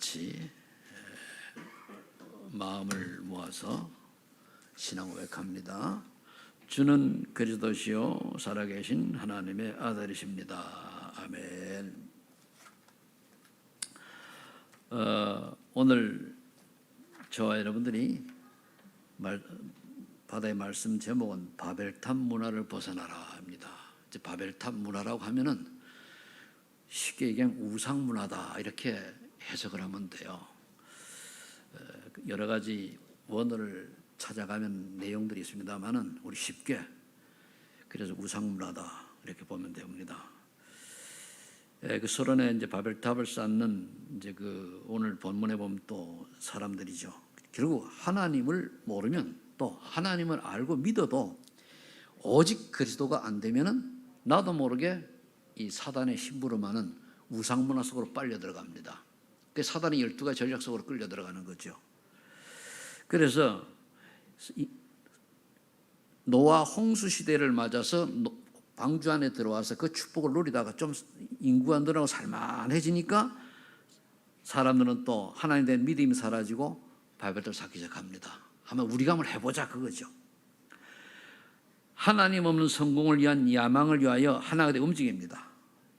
같이 마음을 모아서 신앙 고백합니다. 주는 그리스도시요 살아계신 하나님의 아들이십니다. 아멘. 오늘 저와 여러분들이 받아야 말씀 제목은 바벨탑 문화를 벗어나라입니다. 이제 바벨탑 문화라고 하면은 쉽게 얘기하면 우상 문화다 이렇게 해석을 하면 돼요. 여러 가지 원어를 찾아가면 내용들이 있습니다만은 우리 쉽게 그래서 우상 문화다 이렇게 보면 됩니다. 그 소련에 이제 바벨탑을 쌓는 이제 그 오늘 본문에 보면 또 사람들이죠. 결국 하나님을 모르면 또 하나님을 알고 믿어도 오직 그리스도가 안 되면은 나도 모르게 이 사단의 심부름하는 우상 문화 속으로 빨려 들어갑니다. 그 사단의 12가지 전략 속으로 끌려 들어가는 거죠. 그래서 노아 홍수 시대를 맞아서 방주 안에 들어와서 그 축복을 누리다가 좀 인구가 늘어나고 살만해지니까 사람들은 또 하나님에 대한 믿음이 사라지고 바벨탑을 쌓기 시작합니다. 한번 우리가 한번 해보자 그거죠. 하나님 없는 성공을 위한 야망을 위하여 하나가 되어 움직입니다.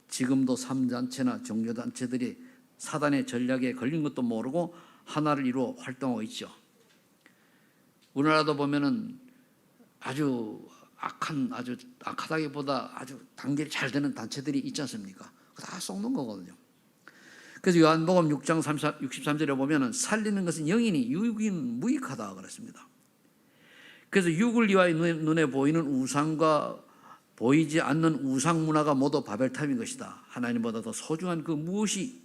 지금도 3단체나 종교단체들이 사단의 전략에 걸린 것도 모르고 하나를 이루어 활동하고 있죠. 우리나라도 보면은 아주 악하다기보다 아주 단결이 잘 되는 단체들이 있지 않습니까? 다 썩는 거거든요. 그래서 요한복음 6장 63절에 보면은 살리는 것은 영이니 육인 무익하다 그랬습니다. 그래서 육을 위하여 눈에 보이는 우상과 보이지 않는 우상 문화가 모두 바벨탑인 것이다. 하나님보다 더 소중한 그 무엇이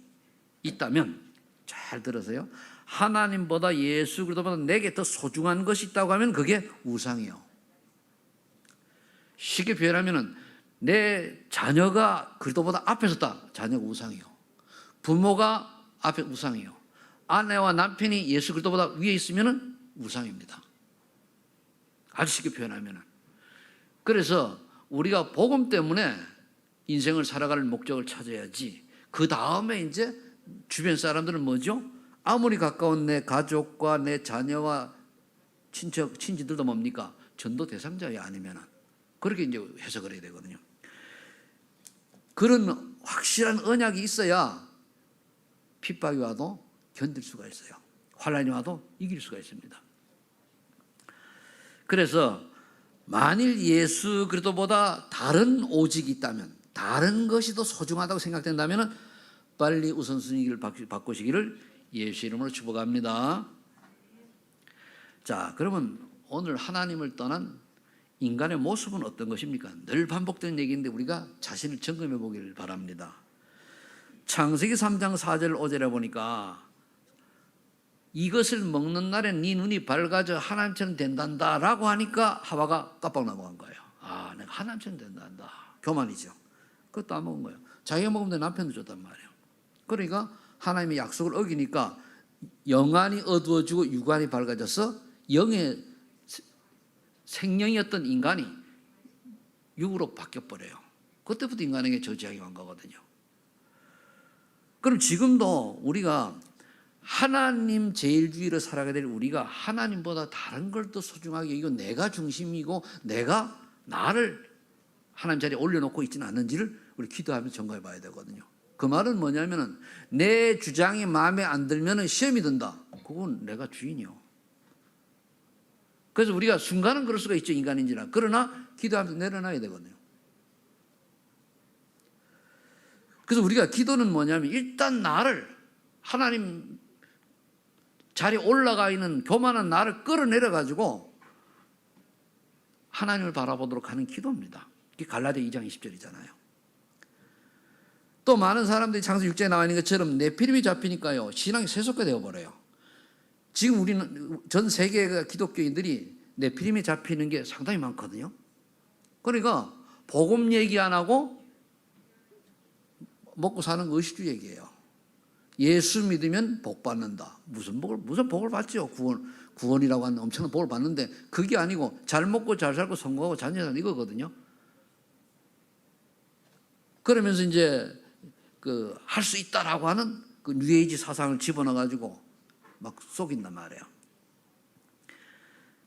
있다면 잘 들으세요. 하나님보다 예수 그리스도보다 내게 더 소중한 것이 있다고 하면 그게 우상이요. 쉽게 표현하면 내 자녀가 그리스도보다 앞에 섰다. 자녀가 우상이요. 부모가 앞에 우상이요. 아내와 남편이 예수 그리스도보다 위에 있으면 우상입니다. 아주 쉽게 표현하면. 그래서 우리가 복음 때문에 인생을 살아갈 목적을 찾아야지. 그 다음에 이제 주변 사람들은 뭐죠? 아무리 가까운 내 가족과 내 자녀와 친지들도 뭡니까? 전도 대상자이 아니면은. 그렇게 이제 해석을 해야 되거든요. 그런 확실한 언약이 있어야 핍박이 와도 견딜 수가 있어요. 환난이 와도 이길 수가 있습니다. 그래서 만일 예수 그리스도보다 다른 오직이 있다면, 다른 것이 더 소중하다고 생각된다면 빨리 우선순위를 바꾸시기를 예수 이름으로 축복합니다. 자, 그러면 오늘 하나님을 떠난 인간의 모습은 어떤 것입니까? 늘 반복되는 얘기인데 우리가 자신을 점검해 보기를 바랍니다. 창세기 3장 4절 5절에 보니까 이것을 먹는 날에 네 눈이 밝아져 하나님처럼 된단다 라고 하니까 하와가 깜빡 넘어간 거예요. 아, 내가 하나님처럼 된단다. 교만이죠. 그것도 안 먹은 거예요. 자기가 먹으면 남편도 줬단 말이에요. 그러니까 하나님의 약속을 어기니까 영안이 어두워지고 육안이 밝아져서 영의 생명이었던 인간이 육으로 바뀌어버려요. 그때부터 인간에게 저지하게 한 거거든요. 그럼 지금도 우리가 하나님 제일주의로 살아가야 될 우리가 하나님보다 다른 걸 더 소중하게 이거 내가 중심이고 내가 나를 하나님 자리에 올려놓고 있지는 않는지를 우리 기도하면서 점검해 봐야 되거든요. 그 말은 뭐냐면은 내 주장이 마음에 안 들면은 시험이 든다. 그건 내가 주인이요. 그래서 우리가 순간은 그럴 수가 있죠. 인간인지라. 그러나 기도하면서 내려놔야 되거든요. 그래서 우리가 기도는 뭐냐면 일단 나를 하나님 자리에 올라가 있는 교만한 나를 끌어내려가지고 하나님을 바라보도록 하는 기도입니다. 이게 갈라디아 2장 20절이잖아요. 또 많은 사람들이 창세기 6장에 나와 있는 것처럼 네피림이 잡히니까요. 신앙이 세속화 되어버려요. 지금 우리는 전 세계 기독교인들이 네피림이 잡히는 게 상당히 많거든요. 그러니까 복음 얘기 안 하고 먹고 사는 거 의식주 얘기예요. 예수 믿으면 복 받는다. 무슨 복을 받죠? 구원이라고 하는 엄청난 복을 받는데 그게 아니고 잘 먹고 잘 살고 성공하고 자녀 사는 이거거든요. 그러면서 이제 할 수 있다라고 하는 그 뉴에이지 사상을 집어넣어가지고 막 속인단 말이에요.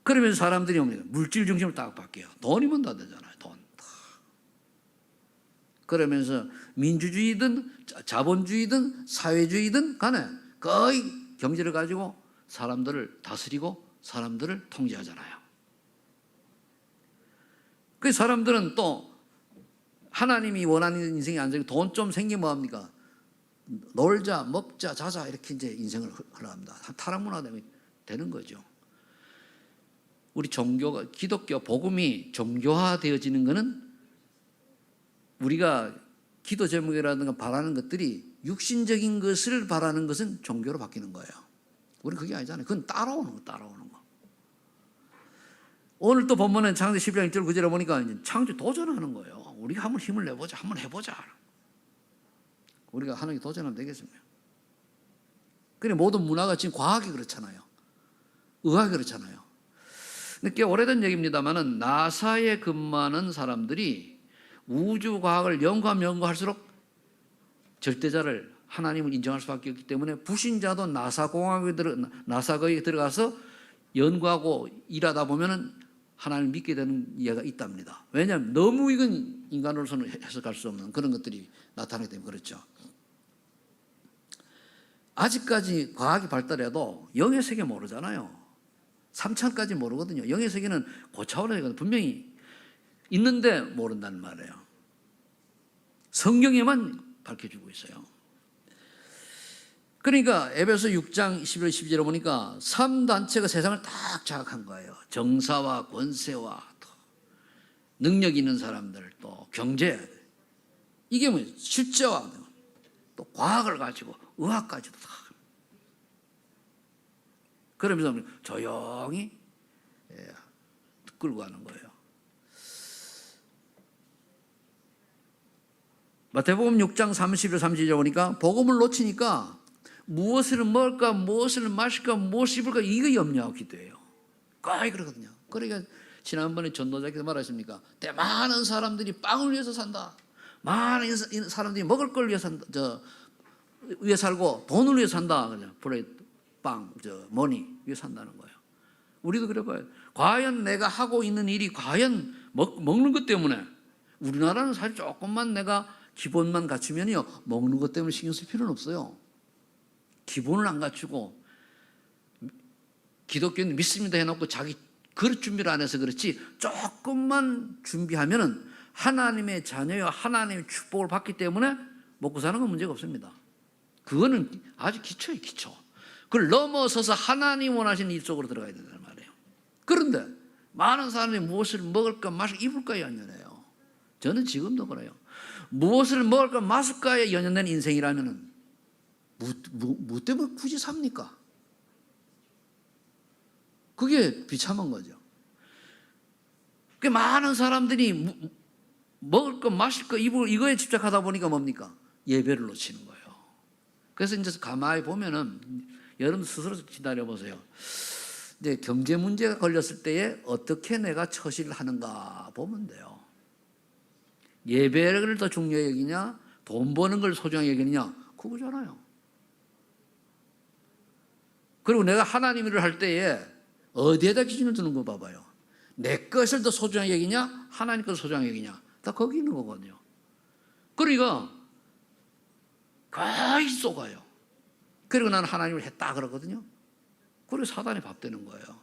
그러면서 사람들이 물질 중심을 딱 바뀌어요. 돈이면 다 되잖아요. 돈. 그러면서 민주주의든 자본주의든 사회주의든 간에 거의 경제를 가지고 사람들을 다스리고 사람들을 통제하잖아요. 그 사람들은 또 하나님이 원하는 인생이 안 되고 돈 좀 생기면 뭐합니까? 놀자, 먹자, 자자 이렇게 이제 인생을 흘러갑니다. 타락문화가 되는 거죠. 우리 종교가 기독교 복음이 종교화되어지는 것은 우리가 기도 제목이라든가 바라는 것들이 육신적인 것을 바라는 것은 종교로 바뀌는 거예요. 우리는 그게 아니잖아요. 그건 따라오는 거. 오늘 또 본문은 창세기 11장 1절 9절에 보니까 이제 창조 도전하는 거예요. 우리가 한번 힘을 내보자, 한번 해보자. 우리가 하나님께 도전하면 되겠습니다. 그래 모든 문화가 지금 과학이 그렇잖아요. 의학이 그렇잖아요. 근데 꽤 오래된 얘기입니다만은 나사에 근무하는 사람들이 우주 과학을 연구할수록 절대자를 하나님을 인정할 수밖에 없기 때문에 불신자도 나사거에 들어가서 연구하고 일하다 보면은 하나님을 믿게 되는 예가 있답니다. 왜냐하면 너무 이건 인간으로서는 해석할 수 없는 그런 것들이 나타나기 때문에 그렇죠. 아직까지 과학이 발달해도 영의 세계 모르잖아요. 3차원까지 모르거든요. 영의 세계는 고차원이거든요. 분명히 있는데 모른다는 말이에요. 성경에만 밝혀주고 있어요. 그러니까 에베소 6장 11절 12절에 보니까 3단체가 세상을 딱 장악한 거예요. 정사와 권세와 또 능력 있는 사람들, 또 경제, 이게 뭐 실제와 또 과학을 가지고 의학까지도 다 그러면서 조용히 끌고 가는 거예요. 마태복음 6장 31절 32절 보니까 복음을 놓치니까 무엇을 먹을까, 무엇을 마실까, 무엇을 입을까 이거 염려하고 기도해요. 거의 그러거든요. 그러니까 지난번에 전도자께서 말하십니까? 많은 사람들이 빵을 위해서 산다. 많은 사람들이 먹을 걸 위해 산다. 위해 살고 돈을 위해 산다. 브레드, 빵, 머니 위해 산다는 거예요. 우리도 그래 봐요. 과연 내가 하고 있는 일이 과연 먹는 것 때문에 우리나라는 사실 조금만 내가 기본만 갖추면요 먹는 것 때문에 신경 쓸 필요는 없어요. 기본을 안 갖추고 기독교는 믿습니다 해놓고 자기 그릇 준비를 안 해서 그렇지 조금만 준비하면은 하나님의 자녀여 하나님의 축복을 받기 때문에 먹고 사는 건 문제가 없습니다. 그거는 아주 기초예요, 기초. 그걸 넘어서서 하나님 원하시는 일 속으로 들어가야 된다는 말이에요. 그런데 많은 사람들이 무엇을 먹을까 마실까 입을까에 연연해요. 저는 지금도 그래요. 무엇을 먹을까 마실까에 연연된 인생이라면은 뭐 때문에 굳이 삽니까? 그게 비참한 거죠. 그 많은 사람들이 먹을 거, 마실 거, 입을 이거에 집착하다 보니까 뭡니까? 예배를 놓치는 거예요. 그래서 이제 가만히 보면은 여러분 스스로 기다려 보세요. 이제 경제 문제가 걸렸을 때에 어떻게 내가 처신을 하는가 보면 돼요. 예배를 더 중요히 여기냐, 돈 버는 걸 소중하게 여기느냐, 그거잖아요. 그리고 내가 하나님 일을 할 때에 어디에다 기준을 두는 거 봐봐요. 내 것을 더 소중하게 여기냐, 하나님 것을 소중하게 여기냐, 다 거기 있는 거거든요. 그러니까 거의 쏘가요. 그리고 나는 하나님을 했다 그러거든요. 그리고 사단이 밥 되는 거예요.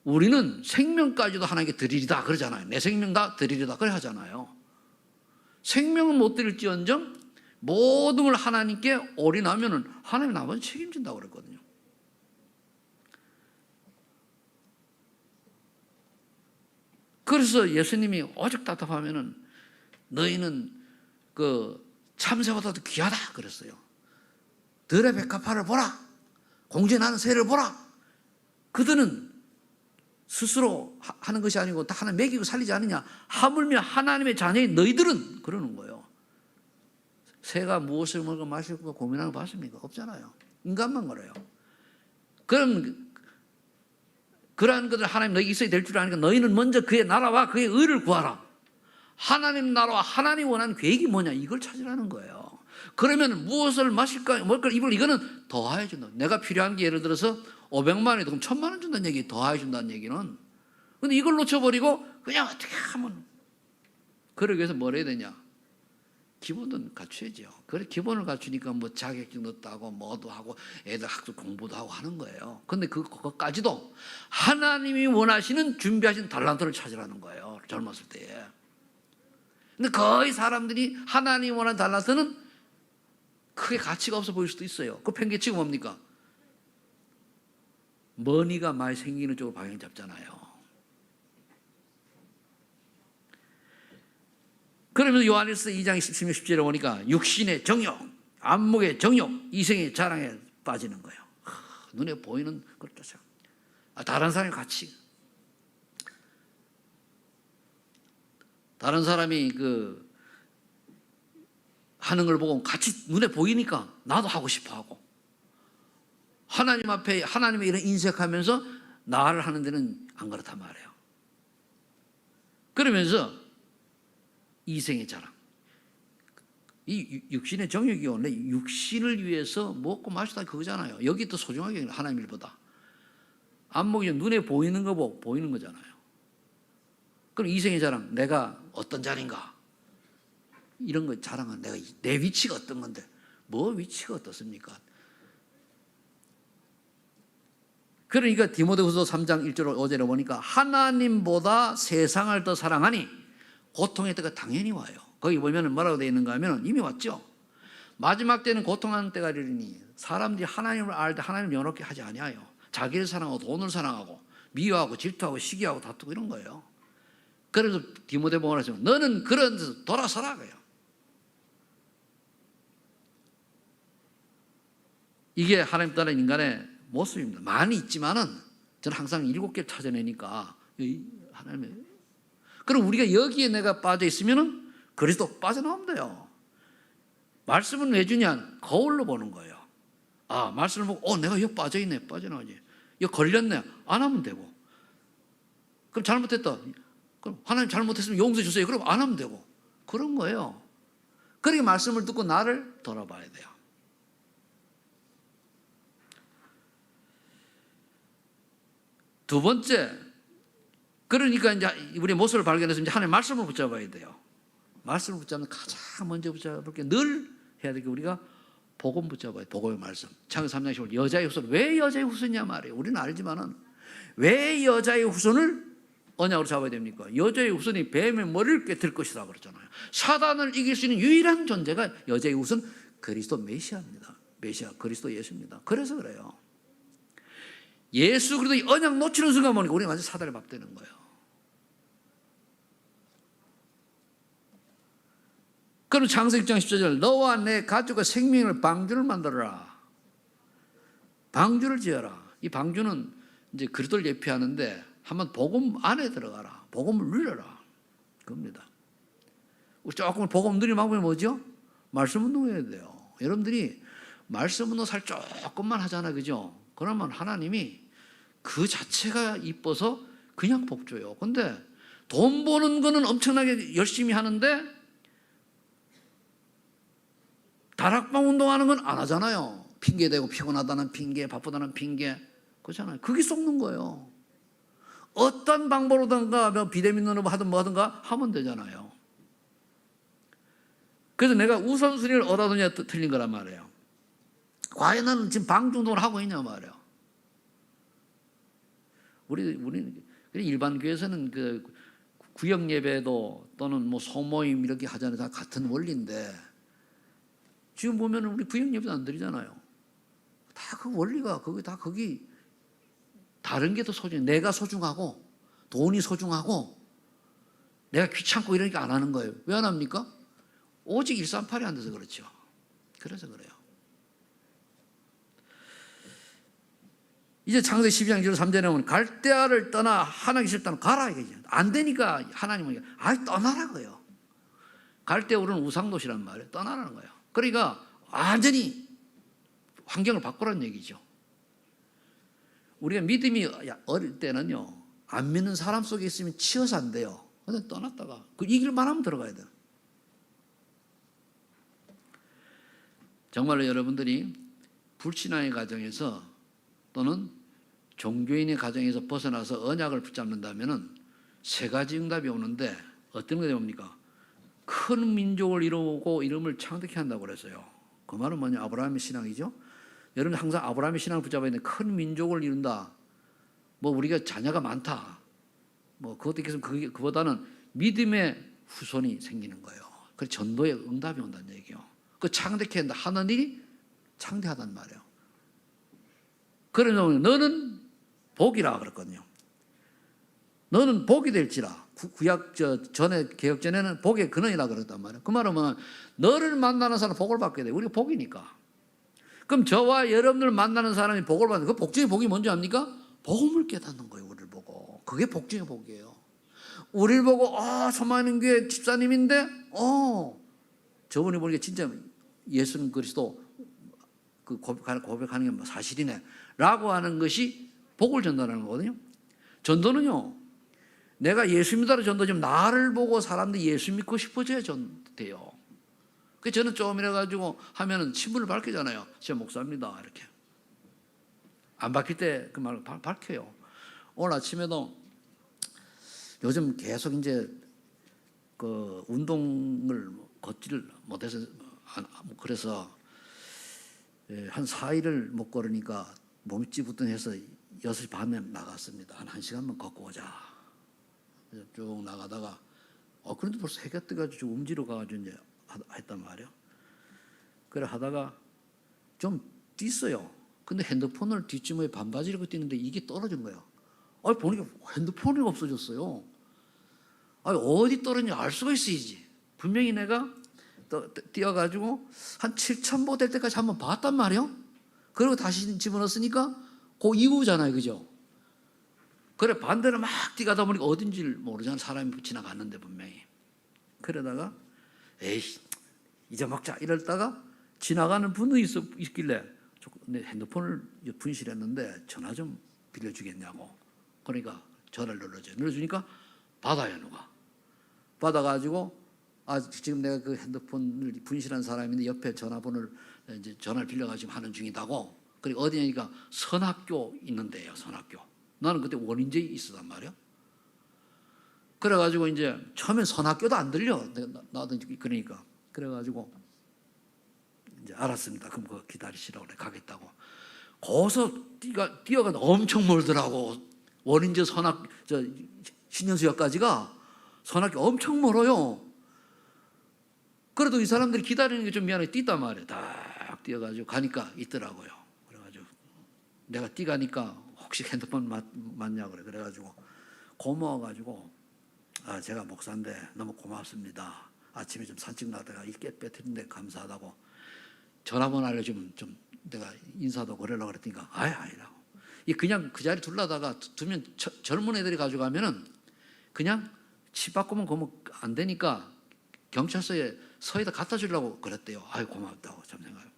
우리는 생명까지도 하나님께 드리리다 그러잖아요. 내 생명 다 드리리다 그래 하잖아요. 생명은 못 드릴지언정 모든 걸 하나님께 올인하면은 하나님 나머지 책임진다고 그랬거든요. 그래서 예수님이 오직 답답하면은 너희는 그 참새보다도 귀하다 그랬어요. 들의 백합화를 보라. 공중에 나는 새를 보라. 그들은 스스로 하는 것이 아니고 다 하나 먹이고 살리지 않느냐. 하물며 하나님의 자녀인 너희들은 그러는 거예요. 새가 무엇을 먹고 마실까 고민하는 거 봤습니까? 없잖아요. 인간만 그래요. 그럼 그러한 것을 하나님 너희 있어야 될 줄 아니까 너희는 먼저 그의 나라와 그의 의를 구하라. 하나님 나라와 하나님 원하는 계획이 뭐냐 이걸 찾으라는 거예요. 그러면 무엇을 마실까, 뭘까, 입을, 이거는 더하여 준다. 내가 필요한 게 예를 들어서 500만 원이 그럼 1000만 원 준다는 얘기, 더하여 준다는 얘기는. 근데 이걸 놓쳐버리고 그냥 어떻게 하면, 그러기 위해서 뭘 해야 되냐? 기본은 갖춰야죠. 그래, 기본을 갖추니까 뭐 자격증도 따고 뭐도 하고 애들 학교 공부도 하고 하는 거예요. 근데 그것까지도 하나님이 원하시는 준비하신 달란트를 찾으라는 거예요. 젊었을 때에. 근데 거의 사람들이 하나님 원하는 달란트는 크게 가치가 없어 보일 수도 있어요. 그 팽개치고 뭡니까? 머니가 많이 생기는 쪽으로 방향 잡잖아요. 그러면서 요한일서 2장 16, 17절에 보니까 육신의 정욕, 안목의 정욕, 이생의 자랑에 빠지는 거예요. 눈에 보이는 걸 쫓아. 다른 사람이 같이, 다른 사람이 그 하는 걸 보고 같이 눈에 보이니까 나도 하고 싶어 하고, 하나님 앞에 하나님의 일을 인색하면서 나를 하는 데는 안 그렇단 말이에요. 그러면서 이생의 자랑, 이 육신의 정욕이 원래 육신을 위해서 먹고 마시다 그거잖아요. 여기 더 소중하게 하나님 일보다. 안목이 눈에 보이는 거 보고 보이는 거잖아요. 그럼 이생의 자랑, 내가 어떤 자리인가, 이런 거 자랑은 내가 내 위치가 어떤 건데, 뭐 위치가 어떻습니까? 그러니까 디모데후서 3장 1절 5절에 보니까 하나님보다 세상을 더 사랑하니 고통의 때가 당연히 와요. 거기 보면 뭐라고 되어 있는가 하면 이미 왔죠. 마지막 때는 고통하는 때가 이르니 사람들이 하나님을 알 때 하나님을 연합게 하지 아니하여 자기를 사랑하고 돈을 사랑하고 미워하고 질투하고 시기하고 다투고 이런 거예요. 그래서 디모데 보고 나서 너는 그런 데서 돌아서라 그래요. 이게 하나님 따른 인간의 모습입니다. 많이 있지만은 저는 항상 7개를 찾아내니까 하나님의. 그럼 우리가 여기에 내가 빠져 있으면은 그리스도 빠져나오면 돼요. 말씀은 왜 주냐? 거울로 보는 거예요. 아, 말씀을 보고 내가 여기 빠져 있네, 빠져나오지. 여기 걸렸네, 안 하면 되고. 그럼 잘못했다. 그럼 하나님 잘못했으면 용서해 주세요. 그럼 안 하면 되고. 그런 거예요. 그러니까 말씀을 듣고 나를 돌아봐야 돼요. 두 번째, 그러니까 이제 우리 모습을 발견해서 이제 하나님 말씀을 붙잡아야 돼요. 말씀을 붙잡는 가장 먼저 붙잡을 게 늘 해야 될 게 우리가 복음 붙잡아야 돼요. 복음의 말씀. 창세기 3장 15절 여자의 후손. 왜 여자의 후손이냐 말이에요. 우리는 알지만은 왜 여자의 후손을 언약으로 잡아야 됩니까? 여자의 후손이 뱀의 머리를 깨뜨릴 것이다 그랬잖아요. 사단을 이길 수 있는 유일한 존재가 여자의 후손 그리스도 메시아입니다. 메시아 그리스도 예수입니다. 그래서 그래요. 예수 그리스도 언약 놓치는 순간 보니까 우리가 완전 사단에 밥되는 거예요. 그럼 창세기 6장 14절 너와 내 가족과 생명을 방주를 만들어라. 방주를 지어라. 이 방주는 이제 그리스도를 예표하는데 한번 복음 안에 들어가라. 복음을 누려라. 그겁니다. 우리 조금 복음 누리는 방법이 뭐죠? 말씀 운동해야 돼요. 여러분들이 말씀 운동 살 조금만 하잖아요. 그죠? 그러면 하나님이 그 자체가 이뻐서 그냥 복 줘요. 근데 돈 버는 거는 엄청나게 열심히 하는데 다락방 운동하는 건 안 하잖아요. 핑계대고 피곤하다는 핑계, 바쁘다는 핑계. 그렇잖아요. 그게 썩는 거예요. 어떤 방법으로든가 비대면으로 하든 뭐 하든가 하면 되잖아요. 그래서 내가 우선순위를 얻어두냐 틀린 거란 말이에요. 과연 나는 지금 방중동을 하고 있냐 말이에요. 우리는 일반 교회에서는 그 구역 예배도 또는 뭐 소모임 이렇게 하잖아요. 다 같은 원리인데 지금 보면 우리 구역 예배도 안 드리잖아요. 다 그 원리가 거기 다른 게 더 소중해. 내가 소중하고 돈이 소중하고 내가 귀찮고 이러니까 안 하는 거예요. 왜 안 합니까? 오직 138이 안 돼서 그렇죠. 그래서 그래요. 이제 창세기 12장 3절에 보면 갈대아를 떠나 하나님 싫다는 가라 이거죠. 안 되니까 하나님은 떠나라고요. 갈대아는 우상도시란 말이에요. 떠나라는 거예요. 그러니까 완전히 환경을 바꾸라는 얘기죠. 우리가 믿음이 어릴 때는요, 안 믿는 사람 속에 있으면 치여서 안 돼요. 근데 떠났다가 이길만 하면 들어가야 돼요. 정말로 여러분들이 불신앙의 가정에서 또는 종교인의 가정에서 벗어나서 언약을 붙잡는다면은 세 가지 응답이 오는데 어떤 게 옵니까? 큰 민족을 이루고 이름을 창대케 한다고 그랬어요. 그 말은 뭐냐? 아브라함의 신앙이죠. 여러분 항상 아브라함의 신앙을 붙잡아야 되는데 큰 민족을 이룬다. 뭐 우리가 자녀가 많다. 뭐 그것도 있겠으면 그보다는 믿음의 후손이 생기는 거예요. 그래서 전도의 응답이 온다는 얘기예요. 그 창대케 한다. 하는 일이 창대하단 말이에요. 그러면 너는 복이라 그랬거든요. 너는 복이 될지라. 구약 전에 개혁 전에는 복의 근원이라 그랬단 말이에요. 그 말은 뭐냐면 너를 만나는 사람은 복을 받게 돼. 우리가 복이니까. 그럼 저와 여러분들 만나는 사람이 복을 받는 그 복 중에 복이 뭔지 압니까? 복음을 깨닫는 거예요. 우리를 보고. 그게 복 중에 복이에요. 우리를 보고 소망하는 교회 집사님인데 저분이 보니까 진짜 예수는 그리스도 그 고백하는 게 사실이네 라고 하는 것이 복을 전달하는 거거든요. 전도는요, 내가 예수 믿어라 전도지만 나를 보고 사람들이 예수 믿고 싶어져야 전돼요. 그 저는 좀 이래가지고 하면은 신분을 밝히잖아요. 제가 목사입니다 이렇게. 안 밝힐 때 그 말을 밝혀요. 오늘 아침에도 요즘 계속 이제 그 운동을 걷지를 못해서 그래서 한 4일을 못 걸으니까 몸이 찌부둥해서 6시 반에 나갔습니다. 한 1시간만 걷고 오자. 쭉 나가다가 그런데 벌써 해가 뜨가지고 움지러 가가지고 이제 했단 말이에요. 그래 하다가 좀 뛰었어요. 근데 핸드폰을 뒷주머니에 반바지를 입고 뛰는데 이게 떨어진 거예요. 보니까 핸드폰이 없어졌어요. 어디 떨어졌는지 알 수가 있어야지. 분명히 내가 뛰어가지고 한 7,000보 될 때까지 한번 봤단 말이에요. 그리고 다시 집어넣었으니까 그 이후잖아요. 그죠? 그래 반대로 막 뛰가다 보니까 어딘지를 모르잖아. 사람이 지나갔는데 분명히. 그러다가 에이 이제 먹자 이랬다가 지나가는 분이 있길래 내 핸드폰을 분실했는데 전화 좀 빌려주겠냐고. 그러니까 전화를 눌러주니까 받아요. 누가 받아가지고 지금 내가 그 핸드폰을 분실한 사람인데 옆에 전화번호를 이제 전화를 빌려가지고 하는 중이다고. 그리고 어디냐니까 선학교 있는데요. 선학교. 나는 그때 원인제에 있었단 말이야. 그래가지고 이제 처음엔 선학교도 안 들려. 나도 그러니까. 그래가지고 이제 알았습니다. 그럼 그거 기다리시라고 그래. 가겠다고. 거기서 뛰어가 엄청 멀더라고. 원인제 신현수역까지가 선학교 엄청 멀어요. 그래도 이 사람들이 기다리는 게 좀 미안해. 뛰단 말이에요. 딱 뛰어가지고 가니까 있더라고요. 그래가지고 내가 뛰가니까 혹시 핸드폰 맞냐 그래. 그래가지고 고마워가지고 제가 목사인데 너무 고맙습니다. 아침에 좀 산책 나다가 이깨 빼뜨린데 감사하다고 전화번호 알려주면 좀 내가 인사도 그러려고 그랬더니까 아니라고. 그냥 그 자리 둘러다가 두면 젊은 애들이 가져가면은 그냥 집 바꾸면 그러면 안 되니까 경찰서에 서에다 갖다 주려고 그랬대요. 고맙다고 참 생각해요.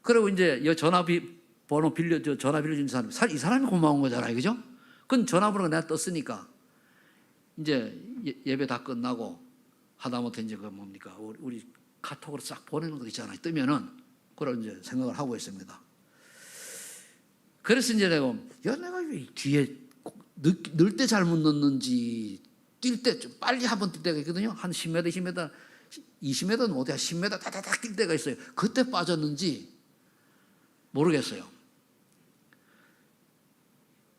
그리고 이제 전화 빌려준 사람, 이 사람이 고마운 거잖아요. 그죠? 그건 전화번호가 내가 떴으니까 이제 예배 다 끝나고 하다못해 이제 그 뭡니까? 우리 카톡으로 싹 보내는 거 있잖아요. 뜨면은 그런 이제 생각을 하고 있습니다. 그래서 이제 내가 왜 뒤에 넣을 때 잘못 넣는지 뛸 때 좀 빨리 한번 뛸 때가 있거든요. 한 10m, 20m, 20m는 못해 10m 다다닥 뛸 때가 있어요. 그때 빠졌는지 모르겠어요.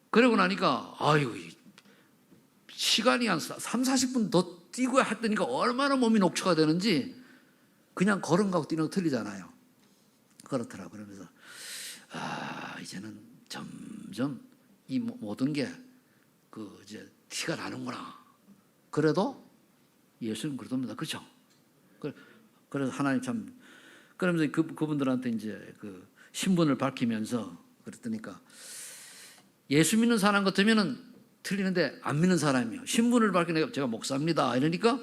그러고 나니까 시간이 한 3, 40분 더 뛰고 했더니까 얼마나 몸이 녹초가 되는지 그냥 걸은 거하고 뛰는 거 틀리잖아요. 그렇더라고요. 그러면서 이제는 점점 이 모든 게 이제 티가 나는구나. 그래도 예수는 그러답니다. 그렇죠? 그래서 하나님 참 그러면서 그분들한테 이제 그 신분을 밝히면서 그랬더니까 예수 믿는 사람 같으면은 틀리는데 안 믿는 사람이요. 신분을 밝히니까 제가 목사입니다. 이러니까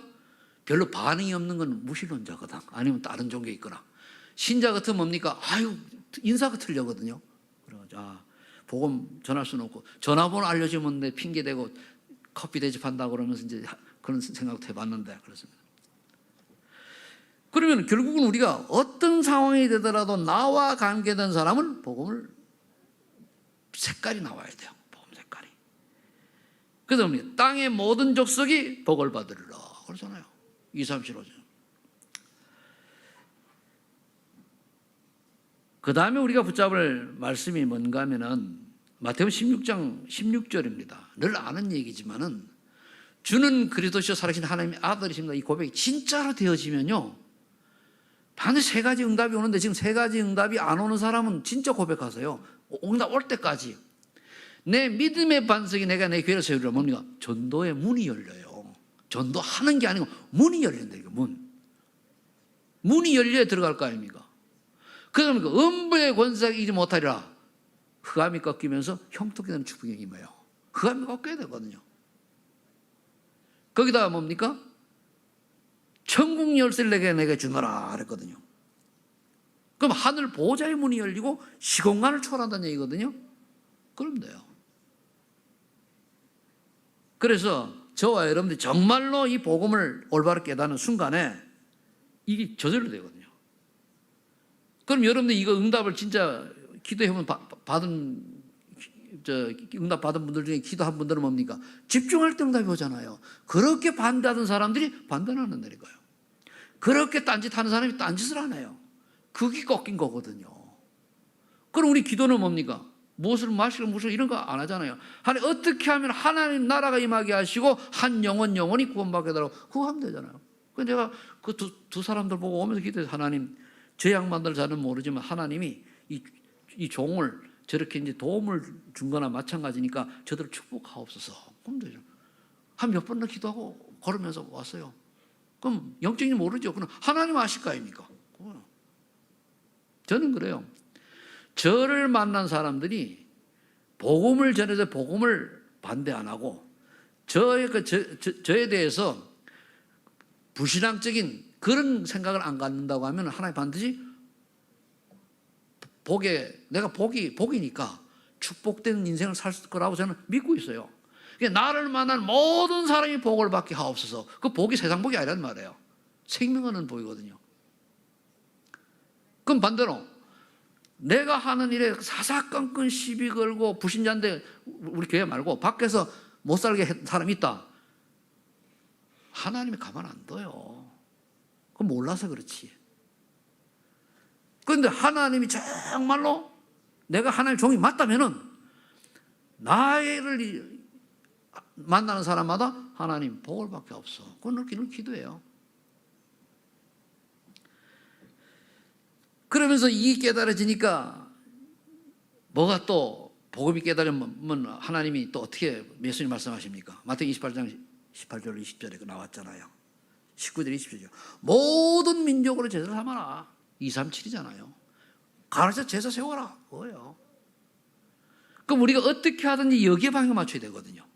별로 반응이 없는 건 무신론자거든. 아니면 다른 종교에 있거나. 신자 같으면 뭡니까? 인사가 틀려거든요. 그래가지고 복음 전할 수는 없고 전화번호 알려주면 내 핑계 대고 커피 대접한다고 그러면서 이제 그런 생각도 해봤는데 그렇습니다. 그러면 결국은 우리가 어떤 상황이 되더라도 나와 관계된 사람은 복음을 색깔이 나와야 돼요. 복음 색깔이. 그래서 땅의 모든 족속이 복을 받으리라 그러잖아요. 2, 3, 7, 5절. 그 다음에 우리가 붙잡을 말씀이 뭔가 하면은 마태복음 16장 16절입니다. 늘 아는 얘기지만은 주는 그리스도시요 살아계신 하나님의 아들이십니다. 이 고백이 진짜로 되어지면요, 반드시 세 가지 응답이 오는데 지금 세 가지 응답이 안 오는 사람은 진짜 고백하세요. 응답 올 때까지 내 믿음의 반석이 내가 내 교회를 세우리라. 뭡니까? 전도의 문이 열려요. 전도하는 게 아니고 문이 열린다. 이거 문이 열려야 들어갈 거 아닙니까? 그러니까 음부의 권세가 이기지 못하리라. 흑암이 꺾이면서 형통이 되는 축복이 임해요. 흑암이 꺾여야 되거든요. 거기다가 뭡니까? 천국 열쇠를 내게 주노라 그랬거든요. 그럼 하늘 보호자의 문이 열리고 시공간을 초월한다는 얘기거든요. 그럼 돼요. 그래서 저와 여러분들이 정말로 이 복음을 올바로 깨닫는 순간에 이게 저절로 되거든요. 그럼 여러분들 이거 응답을 진짜 기도해보면 응답 받은 분들 중에 기도한 분들은 뭡니까? 집중할 때 응답이 오잖아요. 그렇게 반대하던 사람들이 반대는 안 한다는 거예요. 그렇게 딴짓하는 사람이 딴짓을 안 해요. 그게 꺾인 거거든요. 그럼 우리 기도는 뭡니까? 무엇을 마시고 무엇을 이런 거 안 하잖아요. 하나님 어떻게 하면 하나님 나라가 임하게 하시고 한 영혼이 구원받게 되라고 그거 하면 되잖아요. 그래서 제가 그 두 사람들 보고 오면서 기도해서 하나님 제 양반들 잘은 모르지만 하나님이 이 종을 저렇게 이제 도움을 준 거나 마찬가지니까 저들을 축복하옵소서. 그럼 되죠. 한 몇 번을 기도하고 걸으면서 왔어요. 그럼 영적인 모르죠. 그럼 하나님 아실 거 아닙니까? 저는 그래요. 저를 만난 사람들이 복음을 전해서 복음을 반대 안 하고 저에 대해서 불신앙적인 그런 생각을 안 갖는다고 하면 하나님 반드시 내가 복이니까 축복된 인생을 살 거라고 저는 믿고 있어요. 나를 만난 모든 사람이 복을 받게 하옵소서. 그 복이 세상 복이 아니란 말이에요. 생명하는 복이거든요. 그럼 반대로 내가 하는 일에 사사건건 시비 걸고 불신자인데 우리 교회 말고 밖에서 못 살게 한 사람이 있다. 하나님이 가만 안 둬요. 그건 몰라서 그렇지. 그런데 하나님이 정말로 내가 하나님 종이 맞다면은 나를 만나는 사람마다 하나님 복을 받게 없어. 그건 늘 기도해요. 그러면서 이 깨달아지니까 뭐가 또 복음이 깨달으면 하나님이 또 어떻게 예수님 말씀하십니까? 마태복음 28장 18절 20절에 나왔잖아요. 19절 20절이요. 모든 민족으로 제사를 삼아라. 2, 3, 7이잖아요. 가르쳐 제사 세워라. 뭐예요? 그럼 우리가 어떻게 하든지 여기에 방향 맞춰야 되거든요.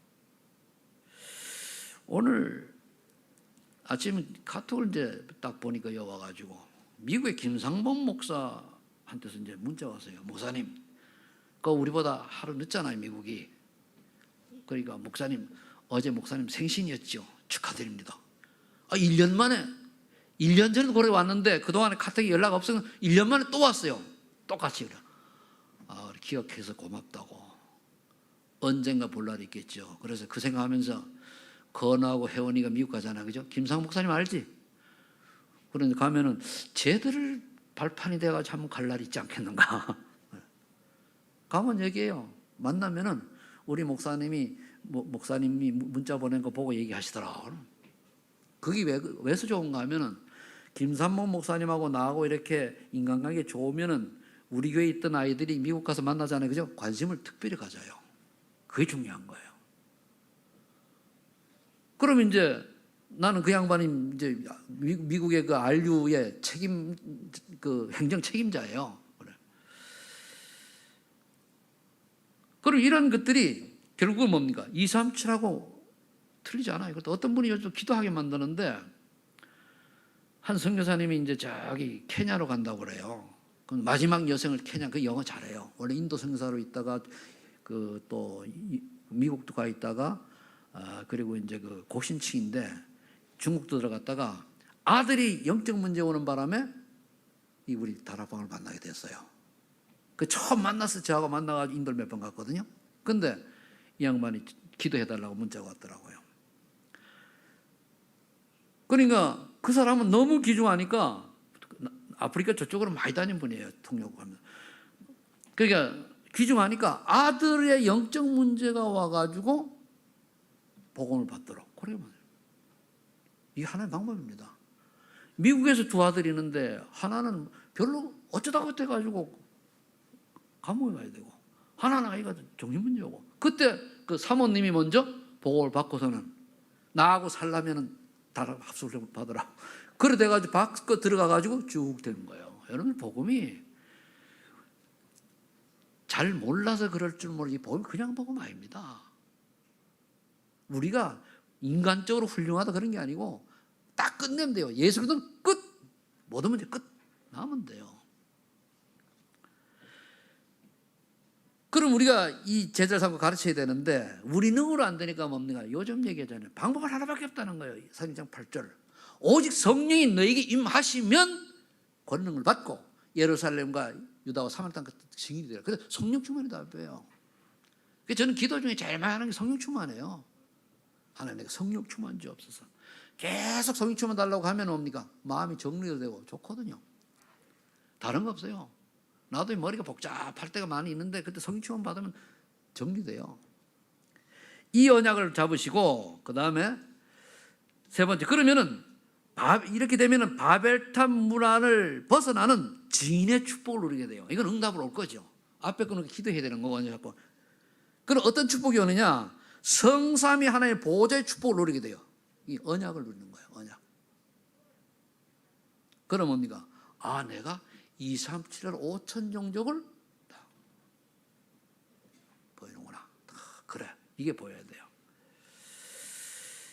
오늘 아침에 카톡을 이제 딱 보니까 와가지고 미국의 김상범 목사한테서 이제 문자 왔어요. 목사님, 그 우리보다 하루 늦잖아요, 미국이. 그러니까 목사님, 어제 목사님 생신이었죠. 축하드립니다. 1년 만에, 1년 전에도 그래 왔는데 그동안에 카톡에 연락 없어서 1년 만에 또 왔어요. 똑같이. 기억해서 고맙다고. 언젠가 볼 날이 있겠죠. 그래서 그 생각하면서 건하고 혜원이가 미국 가잖아. 그죠? 김상 목사님 알지? 그런데 가면은 쟤들을 발판이 돼가지고 한번 갈 날이 있지 않겠는가. 가면 얘기해요. 만나면은 우리 목사님이 문자 보낸 거 보고 얘기하시더라. 그게 왜서 좋은가 하면은 김삼목 목사님하고 나하고 이렇게 인간관계 좋으면은 우리 교회에 있던 아이들이 미국 가서 만나잖아요. 그죠? 관심을 특별히 가져요. 그게 중요한 거예요. 그럼 이제 나는 그 양반이 이제 미국의 그 RU의 그 행정 책임자예요. 그래. 그럼 이런 것들이 결국은 뭡니까? 2, 3, 7하고 틀리지 않아요. 그것도 어떤 분이 요즘 기도하게 만드는데 한 선교사님이 이제 저기 케냐로 간다고 그래요. 그럼 마지막 여생을 케냐, 그 영어 잘해요. 원래 인도 선교사로 있다가 그 또 미국도 가 있다가 그리고 이제 그 고신층인데 중국도 들어갔다가 아들이 영적 문제 오는 바람에 이 우리 다락방을 만나게 됐어요. 그 처음 만나서 저하고 만나가지고 인도를 몇 번 갔거든요. 근데 이 양반이 기도해달라고 문자가 왔더라고요. 그러니까 그 사람은 너무 귀중하니까 아프리카 저쪽으로 많이 다닌 분이에요. 통역하면. 그러니까 귀중하니까 아들의 영적 문제가 와가지고 복음을 받도록. 그러면 이게 하나의 방법입니다. 미국에서 두 아들이 있는데 하나는 별로 어쩌다 그때가지고 감옥에 가야 되고 하나는 아이가 정신 문제고 그때 그 사모님이 먼저 복음을 받고서는 나하고 살려면은 다른 합숙을 받으라고 그래 돼가지고 밖에 들어가가지고 쭉 되는 거예요. 여러분 복음이 잘 몰라서 그럴 줄 모르지 복음이 그냥 복음 아닙니다. 우리가 인간적으로 훌륭하다 그런 게 아니고 딱 끝내면 돼요. 예수 믿으면 끝. 모든 문제 끝. 나면 돼요. 그럼 우리가 이 제자를 삼고 가르쳐야 되는데 우리 능으로 안 되니까 뭡니까? 요즘 얘기하잖아요. 방법은 하나밖에 없다는 거예요. 사도행전 8절. 오직 성령이 너에게 임하시면 권능을 받고 예루살렘과 유다와 사마리아 땅 증인이 되라. 그래서 성령 충만이 답이에요. 저는 기도 중에 제일 많이 하는 게 성령 충만이에요. 하나님 내가 성령 충만 주옵소서. 계속 성령 충만 달라고 하면 뭡니까? 마음이 정리가 되고 좋거든요. 다른 거 없어요. 나도 머리가 복잡할 때가 많이 있는데 그때 성령 충만 받으면 정리돼요. 이 언약을 잡으시고 그 다음에 세 번째 그러면은 이렇게 되면은 바벨탑 문화를 벗어나는 증인의 축복을 누리게 돼요. 이건 응답으로 올 거죠. 앞에 거는 기도해야 되는 거거든요. 자꾸. 그럼 어떤 축복이 오느냐? 성삼위 하나님의 보좌의 축복을 누리게 돼요. 이 언약을 누리는 거예요. 언약. 그럼 뭡니까? 아, 내가 2, 3, 7월 5천 종족을 보이는구나. 그래, 이게 보여야 돼요.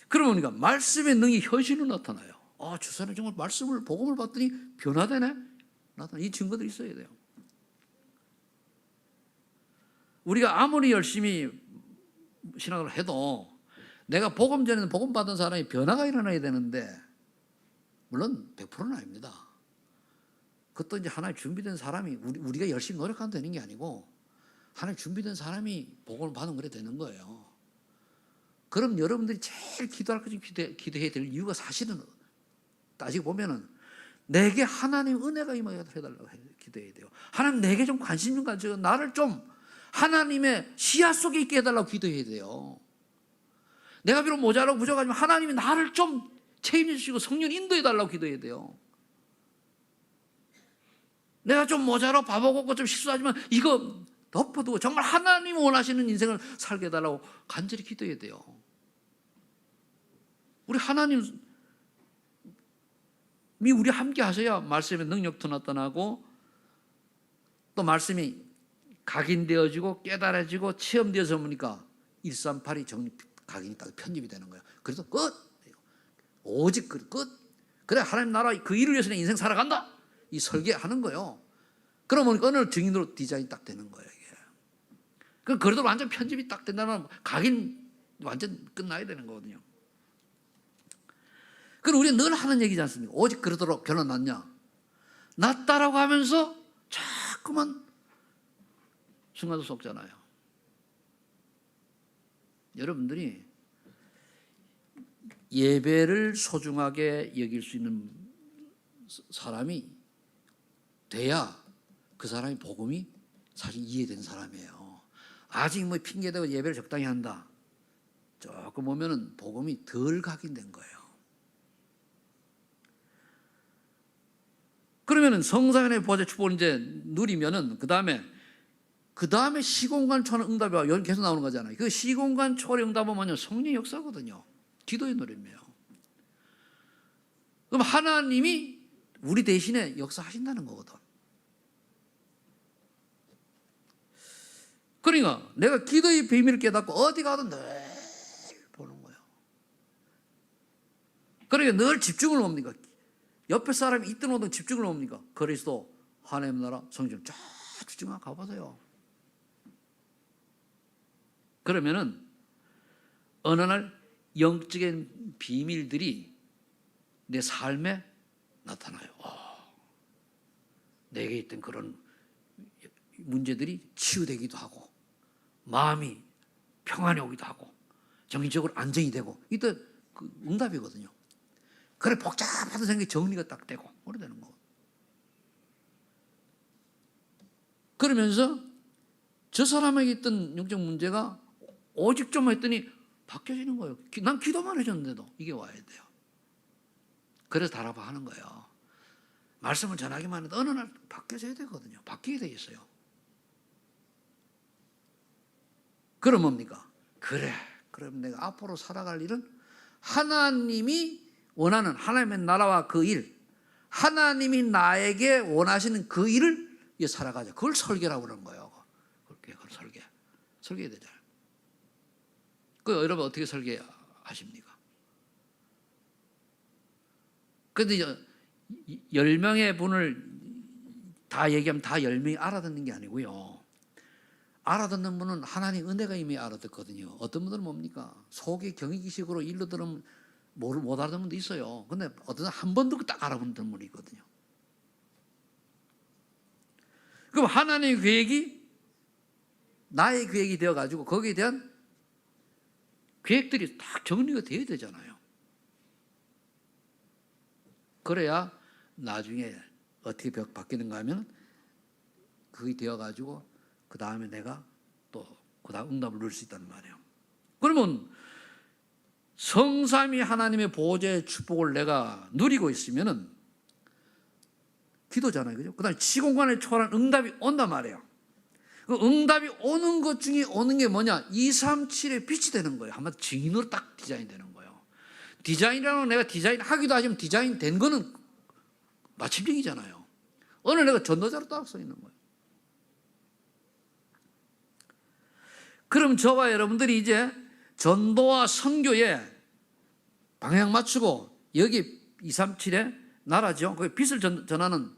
그러면 뭡니까? 말씀의 능이 현실로 나타나요. 아, 저 사람이 정말 말씀을 복음을 받더니 변화되네. 나타나. 이 증거들이 있어야 돼요. 우리가 아무리 열심히 신앙을 해도 내가 복음 전에는 복음 받은 사람이 변화가 일어나야 되는데 물론 100%는 아닙니다. 그것도 이제 하나의 준비된 사람이 우리가 열심히 노력하면 되는 게 아니고 하나의 준비된 사람이 복음을 받으면 그래 되는 거예요. 그럼 여러분들이 제일 기도할 것 중 기도해야 될 이유가 사실은 따지고 보면은 내게 하나님 은혜가 임하게 해달라고 기도해야 돼요. 하나님 내게 좀 관심 좀 가지고 나를 좀 하나님의 시야 속에 있게 해달라고 기도해야 돼요. 내가 비록 모자라고 부족하지만 하나님이 나를 좀 책임져 주시고 성령 인도해 달라고 기도해야 돼요. 내가 좀 모자라고 바보고 없고 좀 실수하지만 이거 덮어두고 정말 하나님 원하시는 인생을 살게 해달라고 간절히 기도해야 돼요. 우리 하나님이 우리 함께 하셔야 말씀의 능력도 나타나고 또 말씀이 각인되어지고 깨달아지고 체험되어서 보니까 138이 각인이 딱 편집이 되는 거예요. 그래서 끝! 오직 끝! 그래 하나님 나라 그 일을 위해서 내 인생 살아간다! 이 설계하는 거예요. 그러면 어느 증인으로 디자인이 딱 되는 거예요. 이게. 그래도 완전 편집이 딱 된다면 각인 완전 끝나야 되는 거거든요. 그럼 우리는 늘 하는 얘기지 않습니까? 오직 그러도록 결론 났냐? 났다라고 하면서 자꾸만 순간도 속잖아요. 여러분들이 예배를 소중하게 여길 수 있는 사람이 돼야 그 사람이 복음이 사실 이해된 사람이에요. 아직 뭐 핑계대고 예배를 적당히 한다. 조금 보면은 복음이 덜 각인된 거예요. 그러면은 성삼위의 보좌 축복을 이제 누리면은 그 다음에 시공간 초월의 응답이 계속 나오는 거잖아요. 그 시공간 초월의 응답은 뭐냐? 성령의 역사거든요. 기도의 노래예요. 그럼 하나님이 우리 대신에 역사하신다는 거거든. 그러니까 내가 기도의 비밀을 깨닫고 어디 가든 늘 보는 거예요. 그러니까 늘 집중을 뭡니까? 옆에 사람이 있든 오든 집중을 뭡니까? 그리스도 하나님 나라 성경 쫙 집중하고 가보세요. 그러면은 어느 날 영적인 비밀들이 내 삶에 나타나요. 내게 있던 그런 문제들이 치유되기도 하고 마음이 평안이 오기도 하고 정신적으로 안정이 되고 이때 그 응답이거든요. 그래 복잡하던 생각이 정리가 딱 되고 그래 되는 거고. 그러면서 저 사람에게 있던 영적 문제가 오직 좀 했더니 바뀌어지는 거예요. 난 기도만 해줬는데도 이게 와야 돼요. 그래서 다락방 하는 거예요. 말씀을 전하기만 해도 어느 날 바뀌어져야 되거든요. 바뀌게 돼 있어요. 그럼 뭡니까? 그래. 그럼 내가 앞으로 살아갈 일은 하나님이 원하는 하나님의 나라와 그 일, 하나님이 나에게 원하시는 그 일을 살아가자. 그걸 설계라고 그러는 거예요. 그걸 설계해야 되잖아요. 그 여러분 어떻게 설계하십니까? 그런데 10명의 분을 다 얘기하면 다 10명이 알아듣는 게 아니고요. 알아듣는 분은 하나님 은혜가 이미 알아듣거든요. 어떤 분들은 뭡니까? 속에 경이기식으로 일로 들으면 못 알아듣는 분도 있어요. 근데 어떤 한 번 듣고 딱 알아보는 분이 있거든요. 그럼 하나님의 계획이 나의 계획이 되어가지고 거기에 대한 계획들이 딱 정리가 되어야 되잖아요. 그래야 나중에 어떻게 바뀌는가 하면 그게 되어가지고 그 다음에 내가 또 그 다음 응답을 누릴 수 있다는 말이에요. 그러면 성삼위 하나님의 보호자의 축복을 내가 누리고 있으면은 기도잖아요. 그죠? 그 다음에 시공간에 초월한 응답이 온단 말이에요. 그 응답이 오는 것 중에 오는 게 뭐냐? 237의 빛이 되는 거예요. 한마디로 증인으로 딱 디자인 되는 거예요. 디자인이라는 내가 디자인 하기도 하지만 디자인 된 거는 마침적이잖아요. 오늘 내가 전도자로 딱 서 있는 거예요. 그럼 저와 여러분들이 이제 전도와 선교에 방향 맞추고 여기 237의 나라죠. 그 빛을 전하는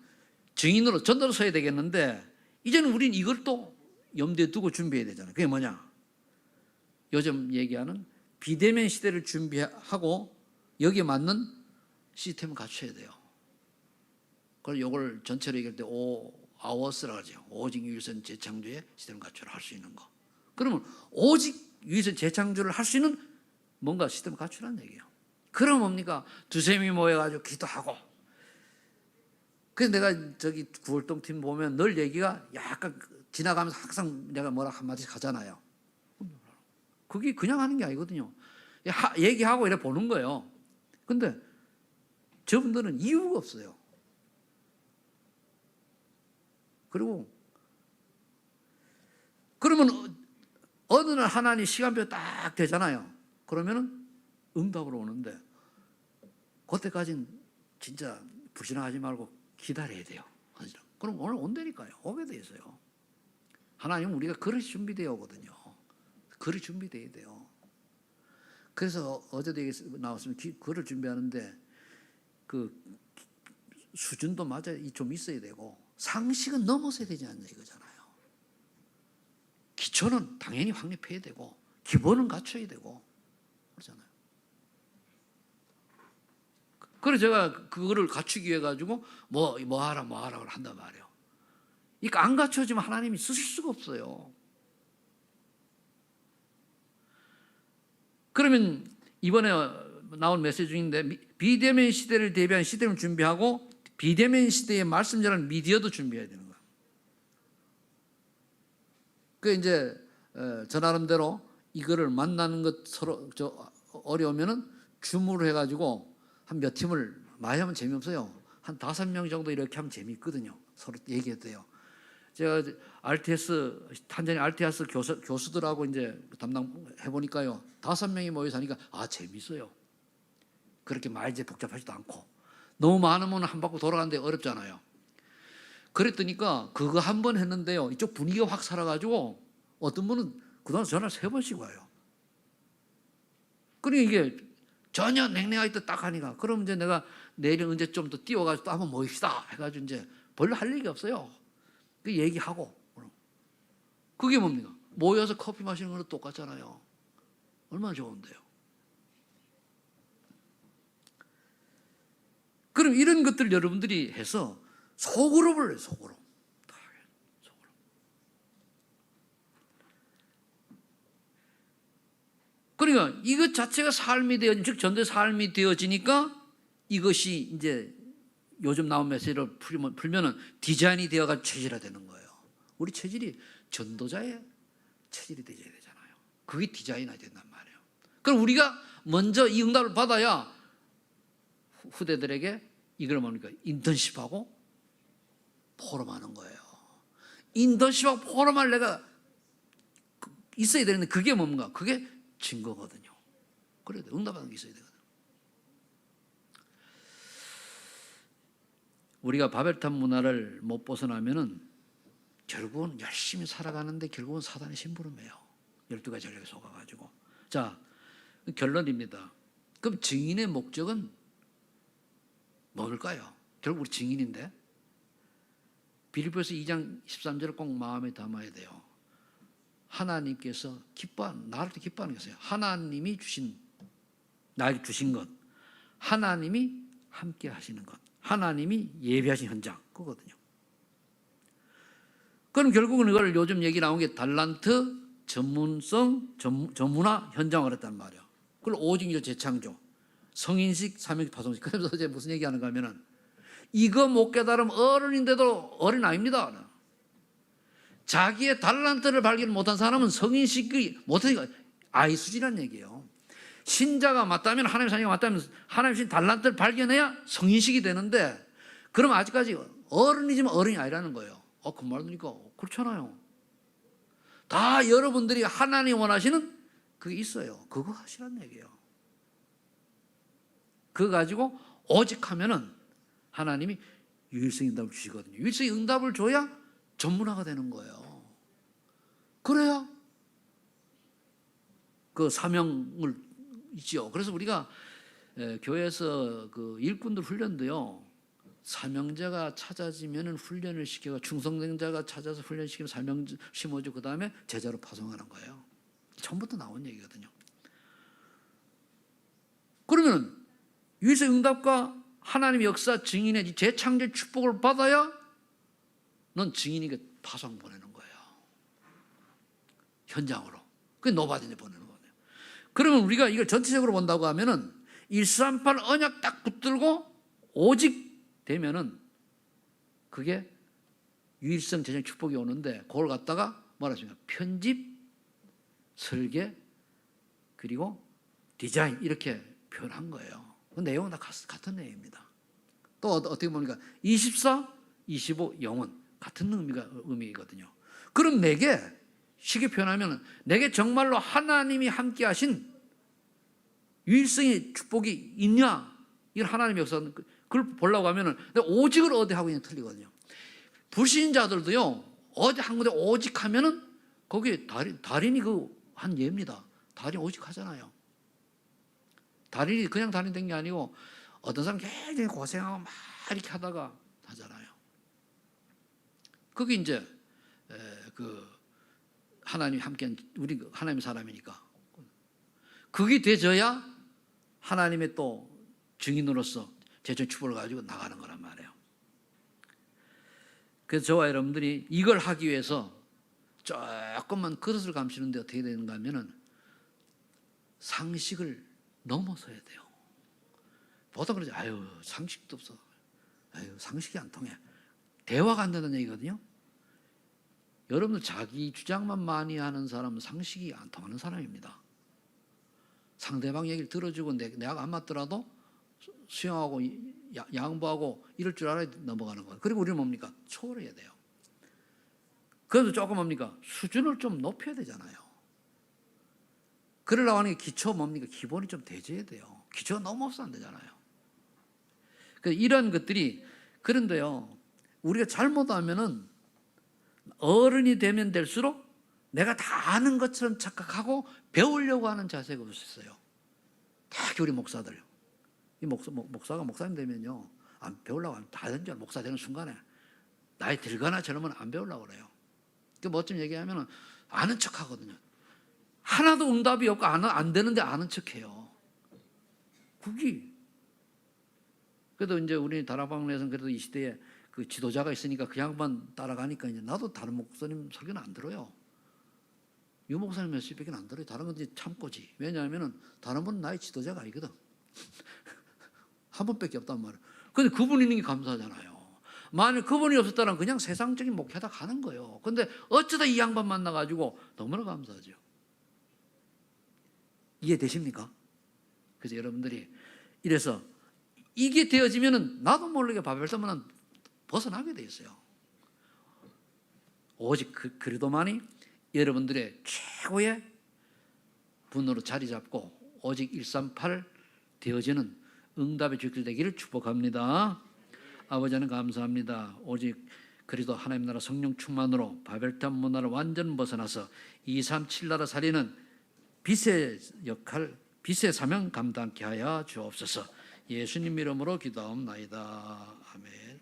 증인으로 전도로 서야 되겠는데 이제는 우린 이걸 또 염두에 두고 준비해야 되잖아요. 그게 뭐냐? 요즘 얘기하는 비대면 시대를 준비하고 여기에 맞는 시스템을 갖춰야 돼요. 그걸 이걸 전체로 얘기할 때 OHOUS라고 하죠. 오직 유일선 재창조의 시스템을 갖춰라 할 수 있는 거. 그러면 오직 유일선 재창조를 할 수 있는 뭔가 시스템을 갖추라는 얘기예요. 그럼 뭡니까? 두세 명이 모여가지고 기도하고. 그래서 내가 저기 구월동 팀 보면 늘 얘기가 약간 지나가면서 항상 내가 뭐라 한마디씩 하잖아요. 그게 그냥 하는 게 아니거든요. 얘기하고 이래 보는 거예요. 근데 저분들은 이유가 없어요. 그리고 그러면 어느 날 하나님 시간표 딱 되잖아요. 그러면은 응답으로 오는데 그때까지는 진짜 불신하지 말고 기다려야 돼요. 그럼 오늘 온다니까요. 오게 돼 있어요. 하나님은 우리가 그릇이 준비되어 오거든요. 그릇이 준비되어야 돼요. 그래서 어제도 얘기 나왔으면 그릇 준비하는데 그 수준도 맞아 좀 있어야 되고 상식은 넘어서야 되지 않냐 이거잖아요. 기초는 당연히 확립해야 되고 기본은 갖춰야 되고 그렇잖아요. 그래서 제가 그거를 갖추기 위해 가지고 뭐 하라 한단 말이에요. 그러니까 안 갖춰지면 하나님이 쓰실 수가 없어요. 그러면 이번에 나온 메시지 중인데 비대면 시대를 대비한 시스템을 준비하고 비대면 시대의 말씀 전하는 미디어도 준비해야 되는 거예요. 그 이제 저 나름대로 이거를 만나는 것 서로 어려우면은 줌으로 해가지고 한 몇 팀을 많이 하면 재미없어요. 한 5명 정도 이렇게 하면 재미있거든요. 서로 얘기해도 돼요. 제가 탄자니아 RTS 교수들하고 이제 담당해 보니까요. 5명이 모여서 하니까 재밌어요. 그렇게 말 이제 복잡하지도 않고 너무 많으면 한 바퀴 돌아가는데 어렵잖아요. 그랬더니까 그거 한 번 했는데요. 이쪽 분위기가 확 살아가지고 어떤 분은 그동안 전화를 3번씩 와요. 그러니까 이게 전혀 냉랭하게 딱 하니까 그럼 이제 내가 내일 언제 좀 더 띄워가지고 또 한번 모입시다 해가지고 이제 별로 할 얘기 없어요. 그 얘기하고 그게 뭡니까? 모여서 커피 마시는 거랑 똑같잖아요. 얼마나 좋은데요. 그럼 이런 것들 여러분들이 해서 소그룹을 해요. 소그룹. 그러니까 이것 자체가 삶이 되어진, 즉 전도의 삶이 되어지니까 이것이 이제 요즘 나온 메시지를 풀면은 디자인이 되어가 체질화되는 거예요. 우리 체질이 전도자의 체질이 되어야 되잖아요. 그게 디자인화 된단 말이에요. 그럼 우리가 먼저 이 응답을 받아야 후대들에게 이걸 뭡니까? 인턴십하고 포럼하는 거예요. 인턴십하고 포럼할 내가 있어야 되는데 그게 뭡니까? 그게 증거거든요. 그래야 돼. 응답하는 게 있어야 되거든요. 우리가 바벨탑 문화를 못 벗어나면은 결국은 열심히 살아가는데 결국은 사단의 심부름이에요. 12가지 전략에 속아가지고. 자, 결론입니다. 그럼 증인의 목적은 뭘까요? 결국 우리 증인인데 빌립보서 2장 13절을 꼭 마음에 담아야 돼요. 하나님께서 나를 또 기뻐하는 것이에요. 하나님이 나에게 주신 것, 하나님이 함께 하시는 것, 하나님이 예비하신 현장, 그거거든요. 그럼 결국은 이걸 요즘 얘기 나온 게 달란트, 전문화, 현장을 했단 말이에요. 그걸 오직 재창조, 성인식, 사명식, 파송식. 그래서 이제 무슨 얘기하는가 하면은 이거 못 깨달으면 어른인데도 어린 아닙니다. 자기의 달란트를 발견 못한 사람은 성인식이 못하니까 아이 수준이라는 얘기예요. 신자가 맞다면, 하나님의 자녀가 맞다면 하나님의 신 달란트를 발견해야 성인식이 되는데, 그럼 아직까지 어른이지만 어른이 아니라는 거예요. 그 말 들으니까 그렇잖아요. 다 여러분들이 하나님 원하시는 그게 있어요. 그거 하시라는 얘기예요. 그거 가지고 오직 하면은 하나님이 유일성 응답을 주시거든요. 유일성 응답을 줘야 전문화가 되는 거예요. 그래야 그 사명을 있죠. 그래서 우리가 교회에서 그 일꾼들 훈련도요, 사명자가 찾아지면 훈련을 시켜가 충성된 자가 찾아서 훈련시키면 사명 심어주고 그 다음에 제자로 파송하는 거예요. 처음부터 나온 얘기거든요. 그러면 유일성 응답과 하나님의 역사 증인의 재창조 축복을 받아야 넌 증인에게 파송 보내는 거예요. 현장으로. 그게 노바딘에 보내는 거예요. 그러면 우리가 이걸 전체적으로 본다고 하면은 138 언약 딱 붙들고 오직 되면은 그게 유일성 재정 축복이 오는데, 그걸 갖다가 뭐라 하십니까? 편집, 설계, 그리고 디자인, 이렇게 표현한 거예요. 그 내용은 다 같은 내용입니다. 또 어떻게 보니까 24, 25 영혼 같은 의미거든요. 그럼 내게 쉽게 표현하면 내게 정말로 하나님이 함께 하신 유일성의 축복이 있냐? 이걸 하나님의 역사는 그걸 보려고 하면은 오직을 어디하고 그냥 틀리거든요. 불신자들도요, 어디 한 군데 오직 하면은 거기에 달인이 한 예입니다. 달인 오직 하잖아요. 달인이 그냥 달인 된 게 아니고 어떤 사람 굉장히 고생하고 막 이렇게 하다가 하잖아요. 그게 이제 그 하나님이 함께한 우리 하나님의 사람이니까 그게 되져야 하나님의 또 증인으로서 재정 축복을 가지고 나가는 거란 말이에요. 그래서 저와 여러분들이 이걸 하기 위해서 조금만 그릇을 감추는데 어떻게 되는가 하면은 상식을 넘어서야 돼요. 보통 그러지, 상식도 없어. 상식이 안 통해. 대화가 안 된다는 얘기거든요. 여러분들 자기 주장만 많이 하는 사람은 상식이 안 통하는 사람입니다. 상대방 얘기를 들어주고 내가 안 맞더라도 수용하고 양보하고 이럴 줄 알아야 넘어가는 거예요. 그리고 우리는 뭡니까? 초월해야 돼요. 그래서 조금 뭡니까? 수준을 좀 높여야 되잖아요. 그러려고 하는 게 기초 뭡니까? 기본이 좀 되져야 돼요. 기초가 너무 없으면 안 되잖아요. 그래서 이런 것들이, 그런데요, 우리가 잘못하면은 어른이 되면 될수록 내가 다 아는 것처럼 착각하고 배우려고 하는 자세가 없었어요. 특히 우리 목사들. 이 목사가 목사님 되면요, 안 배우려고 하면 다 된 줄 알아요. 목사 되는 순간에 나이 들거나 젊으면 안 배우려고 그래요. 그 뭐 좀 얘기하면은 아는 척 하거든요. 하나도 응답이 없고 안 되는데 아는 척 해요. 그게 그래도 이제 우리 다락방 내에서는 그래도 이 시대에 그 지도자가 있으니까 그 양반 따라가니까 이제 나도 다른 목사님 설교는 안 들어요. 유 목사님 몇십백은 안 들어요. 다른 건 이제 참고지. 왜냐하면은 다른 분은 나의 지도자가 아니거든. 한 분밖에 없단 말이에요. 근데 그분이 있는 게 감사하잖아요. 만약 그분이 없었다면 그냥 세상적인 목회다 가는 거예요. 근데 어쩌다 이 양반 만나가지고 너무나 감사하죠. 이해되십니까? 그래서 여러분들이 이래서 이게 되어지면은 나도 모르게 바벨탑문은 벗어나게 돼 있어요. 오직 그래도만이 여러분들의 최고의 분으로 자리 잡고 오직 138 되어지는 응답의 주길 되기를 축복합니다. 아버지 하나님 감사합니다. 오직 그리스도 하나님 나라 성령 충만으로 바벨탑 문화를 완전 벗어나서 237 나라 살리는 빛의 역할, 빛의 사명 감당케 하여 주옵소서. 예수님 이름으로 기도하옵나이다. 아멘.